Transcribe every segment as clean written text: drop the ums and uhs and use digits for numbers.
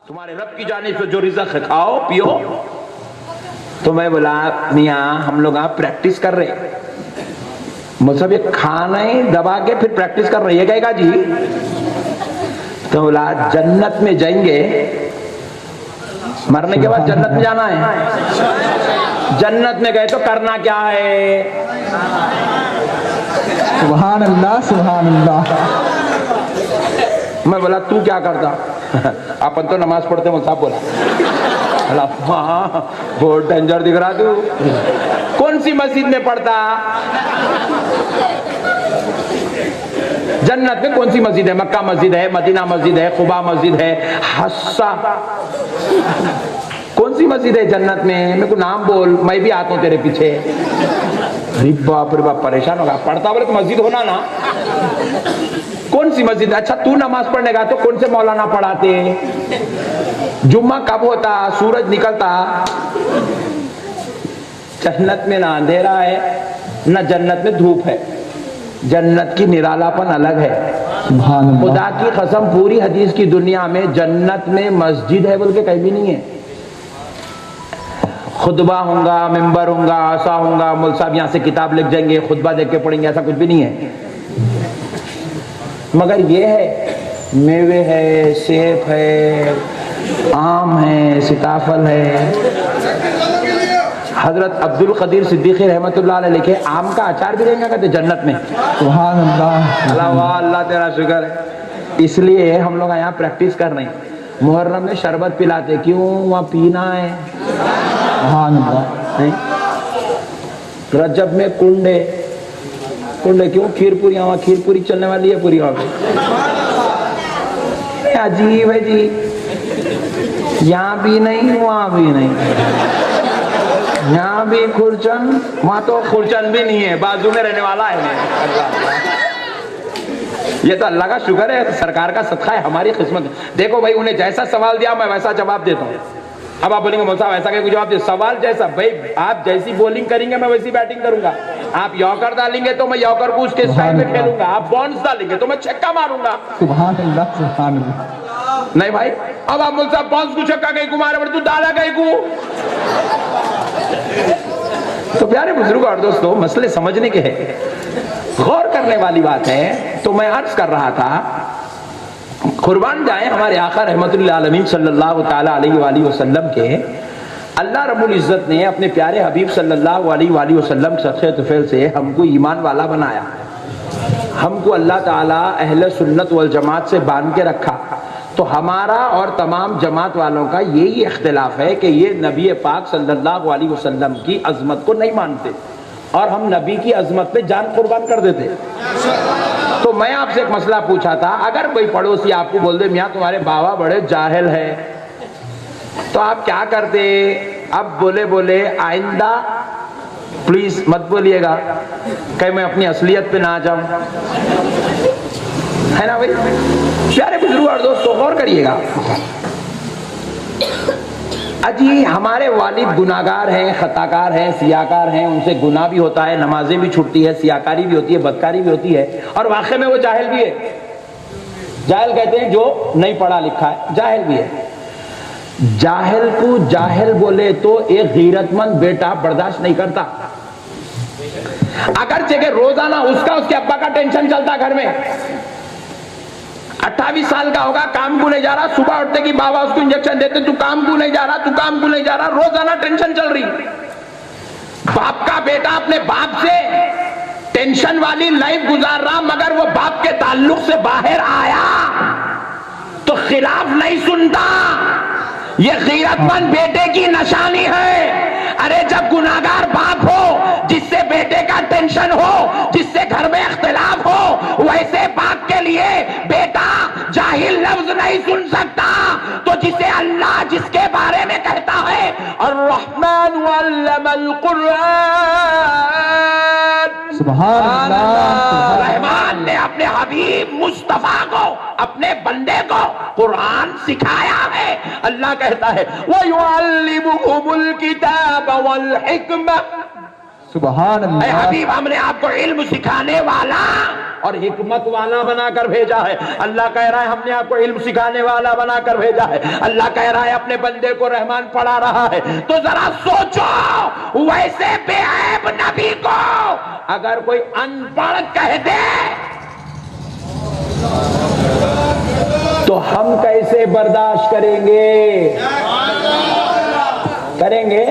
تمہارے رب کی جانب سے جو رزق ہے کھاؤ پیو. تو میں بولا میاں ہم لوگ آپ پریکٹس کر رہے, مطلب یہ کھانا ہی دبا کے پھر پریکٹس کر رہے, یہ کہے گا جی. تو بولا جنت میں جائیں گے, مرنے کے بعد جنت میں جانا ہے, جنت میں گئے تو کرنا کیا ہے؟ سبحان اللہ سبحان اللہ. میں بولا تو کیا کرتا؟ اپن تو نماز پڑھتے ہیں. صاحب بولا ہاں بہت ڈینجر دکھ رہا تو. کون سی مسجد میں پڑھتا؟ جنت میں کون سی مسجد ہے؟ مکہ مسجد ہے, مدینہ مسجد ہے, قباء مسجد ہے, حصہ. کون سی مسجد ہے جنت میں؟ میرے کو نام بول, میں بھی آتا ہوں تیرے پیچھے. ارے باپ رے باپ, پریشان ہوگا. پڑھتا بولے تو مسجد ہونا نا. کون سی مسجد؟ اچھا تو نماز پڑھنے گا تو کون سے مولانا پڑھاتے؟ جمعہ کب ہوتا؟ سورج نکلتا. جنت میں نہ اندھیرا ہے نہ جنت میں دھوپ ہے, جنت کی نرالا پن الگ ہے. سبحان اللہ. خدا کی قسم پوری حدیث کی دنیا میں جنت میں مسجد ہے بول کے کہیں بھی نہیں ہے. خطبہ ہوں گا, ممبر ہوں گا, ایسا ہوں گا, مول صاحب یہاں سے کتاب لکھ جائیں گے, خطبہ دیکھ کے پڑھیں گے, ایسا کچھ بھی نہیں ہے. مگر یہ ہے میوے ہے, سیب ہے, آم ہے, سیتافل ہے. حضرت عبد القدیر صدیقی رحمت اللہ علیہ لکھے آم کا اچار بھی رہیں گا کہتے جنت میں. سبحان اللہ. اللہ واہ, اللہ تیرا شکر ہے. اس لیے ہم لوگ یہاں پریکٹس کر رہے ہیں. محرم میں شربت پلاتے, کیوں؟ وہاں پینا ہے. سبحان اللہ. رجب میں کنڈے, کنڈے کیوں؟ کھیر پوری, وہاں کھیر پوری چلنے والی ہے پوری وہاں پہ. عجیب ہے جی, یہاں بھی نہیں وہاں بھی نہیں, یہاں بھی کھرچن وہاں تو کھرچن بھی نہیں ہے, بازو میں رہنے والا ہے. یہ تو اللہ کا شکر ہے, سرکار کا صدقہ ہے, ہماری قسمت. دیکھو بھائی انہیں جیسا سوال دیا میں ویسا جواب دیتا ہوں. اب آپ بولیں گے مولانا ایسا کہ جواب دے, سوال جیسا بھائی آپ جیسی بولنگ کریں گے میں ویسی بیٹنگ کروں گا. آپ یوکر ڈالیں گے تو میں یوکر کو اس کے سٹائل میں کھیلوں گا, آپ بونس ڈالیں گے تو میں چھکا ماروں گا. سبحان اللہ سبحان اللہ. نہیں بھائی, اب آپ مول صاحب بونس کو چھکا کہیں کو مارے بڑے تو ڈالا کہیں کو. تو پیارے بزرگ اور دوستو, مسئلے سمجھنے کے ہیں, غور کرنے والی بات ہے. تو میں عرض کر رہا تھا, قربان جائیں ہمارے آقا رحمت اللہ عالمین صلی اللہ تعالی علیہ وآلہ وسلم کے, اللہ رب العزت نے اپنے پیارے حبیب صلی اللہ علیہ وآلہ وسلم صدقے طفیل سے ہم کو ایمان والا بنایا. ہم کو اللہ تعالیٰ اہل سنت والجماعت سے باندھ کے رکھا. تو ہمارا اور تمام جماعت والوں کا یہی اختلاف ہے کہ یہ نبی پاک صلی اللہ علیہ وسلم کی عظمت کو نہیں مانتے, اور ہم نبی کی عظمت پہ جان قربان کر دیتے. تو میں آپ سے ایک مسئلہ پوچھا تھا, اگر کوئی پڑوسی آپ کو بول دے میاں تمہارے بابا بڑے جاہل ہے, تو آپ کیا کرتے؟ اب بولے آئندہ پلیز مت بولیے گا کہ میں اپنی اصلیت پہ نہ آ جاؤں, ہے نا بھائی؟ پیارے بزرگ اور دوستو غور کریے گا. اجی ہمارے والد گناہگار ہیں, خطاکار ہیں, سیاکار ہیں, ان سے گناہ بھی ہوتا ہے, نمازیں بھی چھوٹتی ہے, سیاکاری بھی ہوتی ہے, بدکاری بھی ہوتی ہے, اور واقع میں وہ جاہل بھی ہے. جاہل کہتے ہیں جو نہیں پڑھا لکھا ہے, جاہل بھی ہے. جاہل کو جاہل بولے تو ایک غیرت مند بیٹا برداشت نہیں کرتا. اگرچہ کہ روزانہ اس کے ابا کا ٹینشن چلتا گھر میں. 28 سال کا ہوگا, کام کو نہیں جا رہا, صبح اٹھتے کی بابا اس کو انجیکشن دیتے, تو کام کو نہیں جا رہا, تو کام کو نہیں جا رہا, روزانہ ٹینشن چل رہی. باپ کا بیٹا اپنے باپ سے ٹینشن والی لائف گزار رہا, مگر وہ باپ کے تعلق سے باہر آیا تو خلاف نہیں سنتا. یہ غیرت مند بیٹے کی نشانی ہے. ارے جب گناہگار باپ ہو, جس سے بیٹے کا ٹینشن ہو, جس سے گھر میں اختلاف ہو, ویسے باپ کے لیے بیٹا جاہل لفظ نہیں سن سکتا. تو جسے اللہ جس کے بارے میں کہتا ہے الرحمن علم القرآن, سبحان اللہ. رحمان نے اپنے حبیب مصطفیٰ کو, اپنے بندے کو قرآن سکھایا ہے. اللہ کہتا ہے وَيُعَلِّمُهُمُ الْكِتَابَ وَالْحِكْمَةَ. سبحان اے اللہ. حبیب ہم نے آپ کو علم سکھانے والا اور حکمت والا بنا کر بھیجا ہے. اللہ کہہ رہا ہے ہم نے آپ کو علم سکھانے والا بنا کر بھیجا ہے. اللہ کہہ رہا ہے اپنے بندے کو رحمان پڑھا رہا ہے. تو ذرا سوچو ویسے بے عیب نبی کو اگر کوئی ان پڑھ کہہ دے تو ہم کیسے برداشت کریں گے؟ کریں گے؟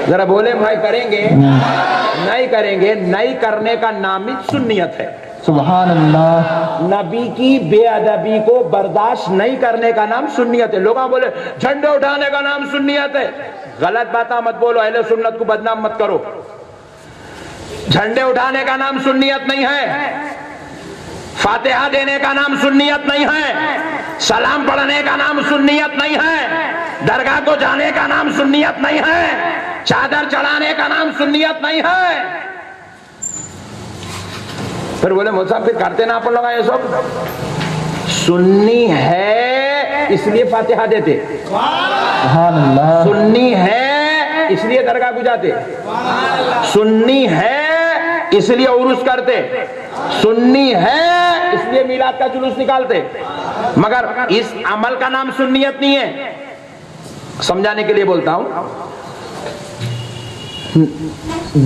ذرا بولے بھائی کریں گے؟ نہیں کریں گے. نہیں کرنے کا نام ہی سنیت ہے. سبحان اللہ. نبی کی بے ادبی کو برداشت نہیں کرنے کا نام سنیت ہے. لوگ بولے جھنڈے اٹھانے کا نام سنیت ہے. غلط باتیں مت بولو، اہل سنت کو بدنام مت کرو. جھنڈے اٹھانے کا نام سنیت نہیں ہے. فاتحہ دینے کا نام سنیت نہیں ہے. سلام پڑھنے کا نام سنیت نہیں ہے. درگاہ کو جانے کا نام سنیت نہیں ہے. چادر چڑھانے کا نام سنیت نہیں ہے. پھر بولے مصعب پھر کرتے نا آپ لوگ یہ سب. سنی ہے اس لیے فاتحہ دیتے. سبحان اللہ. سنی ہے اس لیے درگاہ کو جاتے. سنی ہے اس لیے عرس کرتے. سنی ہے اس لیے میلاد کا جلوس نکالتے. مگر اس عمل کا نام سنیت نہیں ہے. سمجھانے کے لیے بولتا ہوں.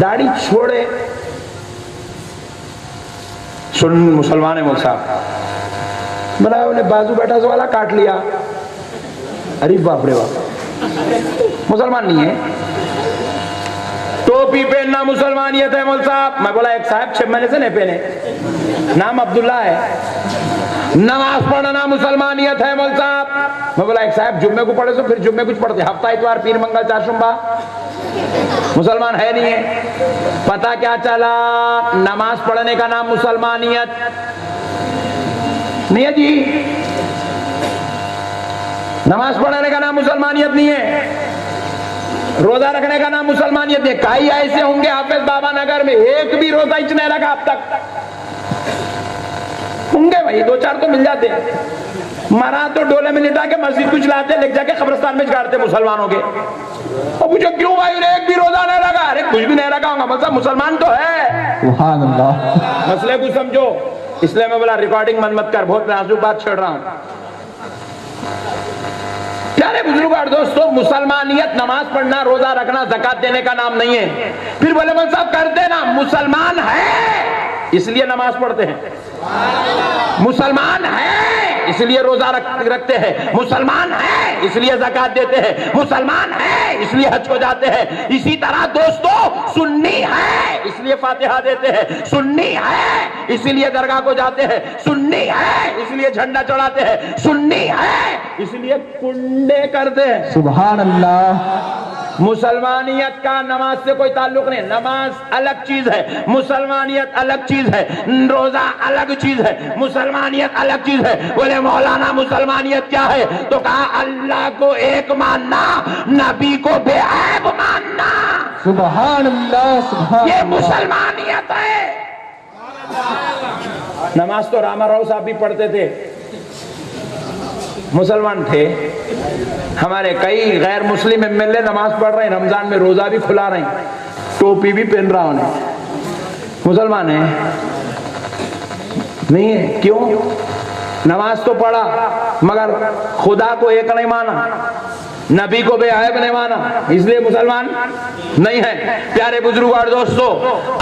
داڑھی چھوڑے سن مسلمان ہے مول صاحب بنا انہیں بازو بیٹھا سے والا کاٹ لیا. ارے باپ رے باپ، مسلمان نہیں ہے. ٹوپی پہننا مسلمانیت ہے مول صاحب. میں بولا ایک صاحب 6 مہینے سے نہیں پہنے، نام عبداللہ ہے. نماز پڑھنا مسلمانیت ہے مول صاحب. میں بولا ایک صاحب جمعے کو پڑھے تو پھر جمعے کچھ پڑھتے، ہفتہ اتوار پیر منگل چاشمبا مسلمان ہے نہیں ہے. پتا کیا چلا؟ نماز پڑھنے کا نام مسلمانیت نہیں ہے جی. نماز پڑھنے کا نام مسلمانیت نہیں ہے. روزہ رکھنے کا نام مسلمانیت نہیں. کئی ایسے ہوں گے حافظ بابا نگر میں ایک بھی روزہ ہی نہیں رکھا اب تک. ہوں گے بھائی 2-4 تو مل جاتے. مرا تو ڈولے میں لٹا کے مسجد کچھ لاتے لے جا کے قبرستان میں چڑھاتے مسلمانوں کے. اور مجھے کیوں بھائی ایک بھی روزہ نہیں رکھا؟ ارے کچھ بھی نہیں رکھا ہوں گا مطلب مسلمان تو ہے. سبحان اللہ. مسئلے کو سمجھو. اس لیے میں بولا ریکارڈنگ مت کر، بہت نازک بات چھیڑ رہا ہوں. پیارے بزرگ اور دوستو، مسلمانیت نماز پڑھنا، روزہ رکھنا، زکات دینے کا نام نہیں ہے. پھر بولے من صاحب کرتے نا، مسلمان ہے اس لیے نماز پڑھتے ہیں. مسلمان ہے اس لیے روزہ رکھتے ہیں. مسلمان ہے اس لیے زکات دیتے ہیں. مسلمان ہے اس لیے حج کو جاتے ہیں. اسی طرح دوستو، سنی ہے اس لیے فاتحہ دیتے ہیں. سنی ہے اس لیے درگاہ کو جاتے ہیں. سنی ہے اس لیے جھنڈا چڑھاتے ہیں. سنی ہے اس لیے کنڈے کرتے ہیں. سبحان اللہ. مسلمانیت کا نماز سے کوئی تعلق نہیں. نماز الگ چیز ہے، مسلمانیت الگ چیز ہے. روزہ الگ چیز ہے، مسلمانیت الگ چیز ہے. بولے مولانا مسلمانیت کیا ہے؟ تو کہا اللہ کو ایک ماننا، نبی کو بے عیب ماننا. سبحان اللہ. سبحان یہ اللہ. مسلمانیت ہے. نماز تو راما راؤ صاحب بھی پڑھتے تھے، مسلمان تھے. ہمارے کئی غیر مسلم ایم ایل اے نماز پڑھ رہے ہیں، رمضان میں روزہ بھی کھلا رہے ہیں، ٹوپی بھی پہن رہا انہیں. مسلمان ہیں نہیں ہے. کیوں؟ نماز تو پڑھا مگر خدا کو ایک نہیں مانا، نبی کو بے عیب نہیں مانا، اس لیے مسلمان نہیں ہے. پیارے بزرگ اور دوستو،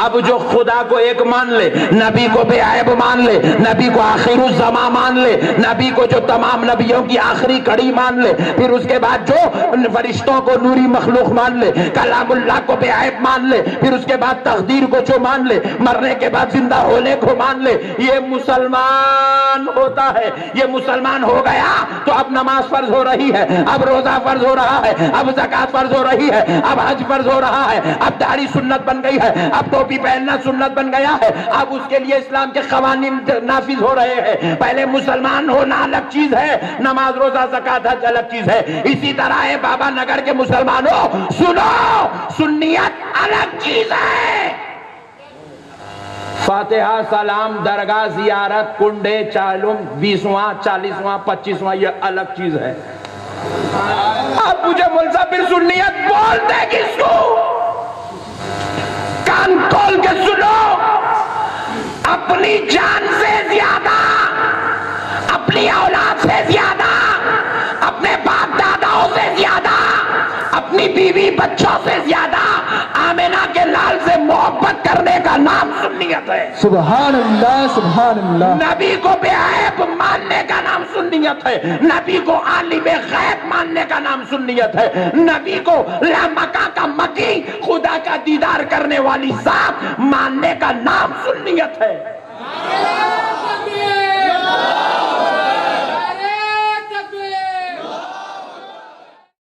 اب جو خدا کو ایک مان لے، نبی کو بے عیب مان لے، نبی کو آخر الزمان مان لے، نبی کو جو تمام نبیوں کی آخری کڑی مان لے، پھر اس کے بعد جو فرشتوں کو نوری مخلوق مان لے، کلام اللہ کو بے عیب مان لے، پھر اس کے بعد تقدیر کو جو مان لے، مرنے کے بعد زندہ ہونے کو مان لے، یہ مسلمان ہوتا ہے. یہ مسلمان ہو گیا تو اب نماز فرض ہو رہی ہے، اب روزہ فرض ہو رہا ہے، اب زکات فرض ہو رہی ہے، اب حج فرض ہو رہا ہے، اب داڑھی سنت بن گئی ہے، اب ٹوپی پہننا سنت بن گیا ہے، اب اس کے لیے اسلام کے قوانین نافذ ہو رہے ہیں. پہلے مسلمان ہونا الگ چیز ہے، نماز روزہ زکات حج الگ چیز ہے. اسی طرح ہے بابا نگر کے مسلمانوں، سنو، سنیت الگ چیز ہے. فاتحہ، سلام، درگاہ زیارت، کنڈے، چالم، 20واں 40واں 25واں یہ الگ چیز ہے. آپ مجھے ملزا پھر سنیت بولتے کس کو؟ کان کھول کے سنو. اپنی جان سے زیادہ، اپنی اولاد سے زیادہ، اپنے باپ داداؤں سے زیادہ، اپنی بیوی بچوں سے زیادہ آمینہ کے لال سے محبت کرنے کا نام سنیت ہے۔ سبحان اللہ سبحان اللہ۔ نبی کو بے عیب ماننے کا نام سنیت ہے، نبی کو عالم غیب ماننے کا نام سنیت ہے، نبی کو لامکہ کا مکی خدا کا دیدار کرنے والی ذات ماننے کا نام سنیت ہے۔